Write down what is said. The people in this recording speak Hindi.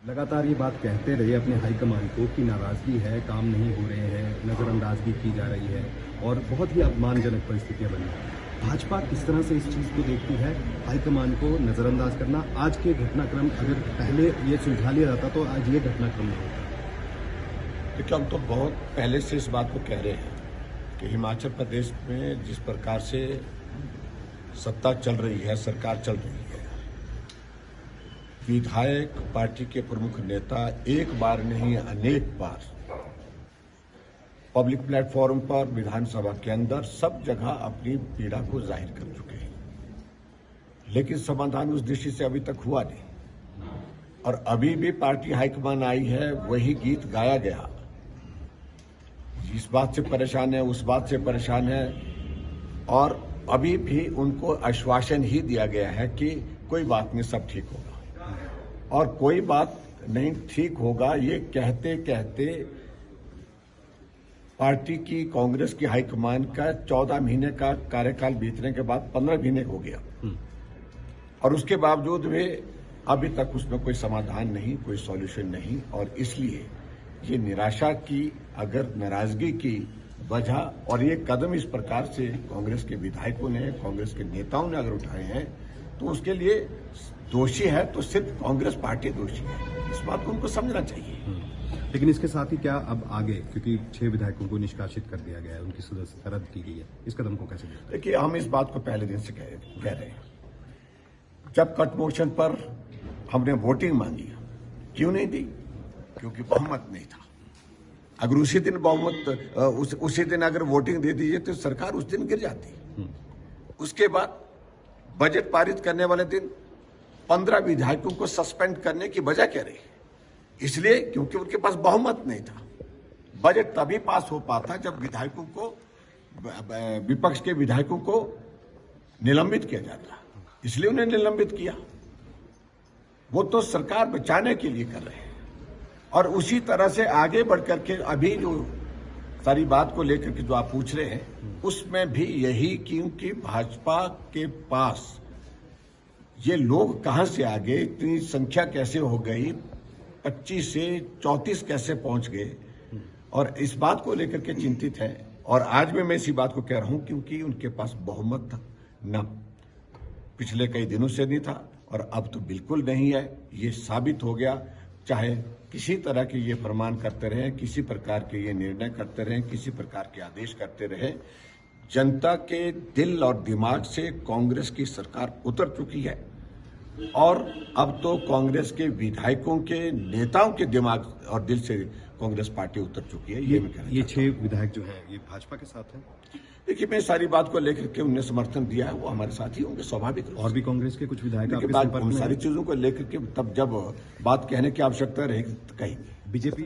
लगातार ये बात कहते रहे अपने हाईकमान को कि नाराजगी है, काम नहीं हो रहे हैं, नज़रअंदाजगी की जा रही है और बहुत ही अपमानजनक परिस्थितियां बनी हैं। भाजपा किस तरह से इस चीज़ को देखती है, हाईकमान को नज़रअंदाज करना? आज के घटनाक्रम अगर पहले ये सुलझा लिया जाता तो आज ये घटनाक्रम नहीं होता। देखिए, हम तो बहुत पहले से इस बात को कह रहे हैं कि हिमाचल प्रदेश में जिस प्रकार से सत्ता चल रही है, सरकार चल रही है, विधायक पार्टी के प्रमुख नेता एक बार नहीं अनेक बार पब्लिक प्लेटफॉर्म पर, विधानसभा के अंदर, सब जगह अपनी पीड़ा को जाहिर कर चुके हैं, लेकिन समाधान उस दृष्टि से अभी तक हुआ नहीं। और अभी भी पार्टी हाईकमान आई है, वही गीत गाया गया, इस बात से परेशान है, उस बात से परेशान है, और अभी भी उनको आश्वासन ही दिया गया है कि कोई बात नहीं, सब ठीक होगा। और कोई बात नहीं ठीक होगा ये कहते कहते पार्टी की, कांग्रेस की हाईकमान का 14 महीने का कार्यकाल बीतने के बाद 15 महीने हो गया, और उसके बावजूद भी अभी तक उसमें कोई समाधान नहीं, कोई सॉल्यूशन नहीं। और इसलिए ये निराशा की, अगर नाराजगी की वजह, और ये कदम इस प्रकार से कांग्रेस के विधायकों ने, कांग्रेस के नेताओं ने अगर उठाए हैं, तो उसके लिए दोषी है तो सिर्फ कांग्रेस पार्टी दोषी है। इस बात को उनको समझना चाहिए। लेकिन इसके साथ ही क्या अब आगे, क्योंकि 6 विधायकों को निष्कासित कर दिया गया है, उनकी सदस्यता रद्द की गई है, इस कदम को कैसे देखते हैं? देखिए, हम इस बात को पहले दिन से कह रहे हैं। जब कट मोशन पर हमने वोटिंग मांगी, क्यों नहीं दी? क्योंकि बहुमत नहीं था। अगर उसी दिन बहुमत, उसी दिन अगर वोटिंग दे दीजिए तो सरकार उस दिन गिर जाती। उसके बाद बजट पारित करने वाले दिन 15 विधायकों को सस्पेंड करने की वजह क्या रही? इसलिए क्योंकि उनके पास बहुमत नहीं था। बजट तभी पास हो पाता जब विधायकों को, विपक्ष के विधायकों को निलंबित किया जाता, इसलिए उन्हें निलंबित किया। वो तो सरकार बचाने के लिए कर रहे हैं। और उसी तरह से आगे बढ़कर के अभी जो सारी बात को लेकर के जो आप पूछ रहे हैं, उसमें भी यही, क्योंकि भाजपा के पास ये लोग कहां से आ गए, इतनी संख्या कैसे हो गई, 25 से 34 कैसे पहुंच गए, और इस बात को लेकर के चिंतित है। और आज भी मैं इसी बात को कह रहा हूं, क्योंकि उनके पास बहुमत न पिछले कई दिनों से नहीं था और अब तो बिल्कुल नहीं है। ये साबित हो गया। चाहे किसी तरह के ये फरमान करते रहे, किसी प्रकार के ये निर्णय करते रहे, किसी प्रकार के आदेश करते रहे, जनता के दिल और दिमाग से कांग्रेस की सरकार उतर चुकी है। और अब तो कांग्रेस के विधायकों के, नेताओं के दिमाग और दिल से कांग्रेस पार्टी उतर चुकी है। ये 6 विधायक जो हैं, ये भाजपा के साथ हैं? देखिए, मैं सारी बात को लेकर के उन्हें समर्थन दिया है, वो हमारे साथ ही होंगे, स्वाभाविक। और भी कांग्रेस के कुछ विधायक आपके बात, संपर्क में? सारी चीजों को लेकर के तब जब बात कहने की आवश्यकता रहेगी तो कहेंगे। बीजेपी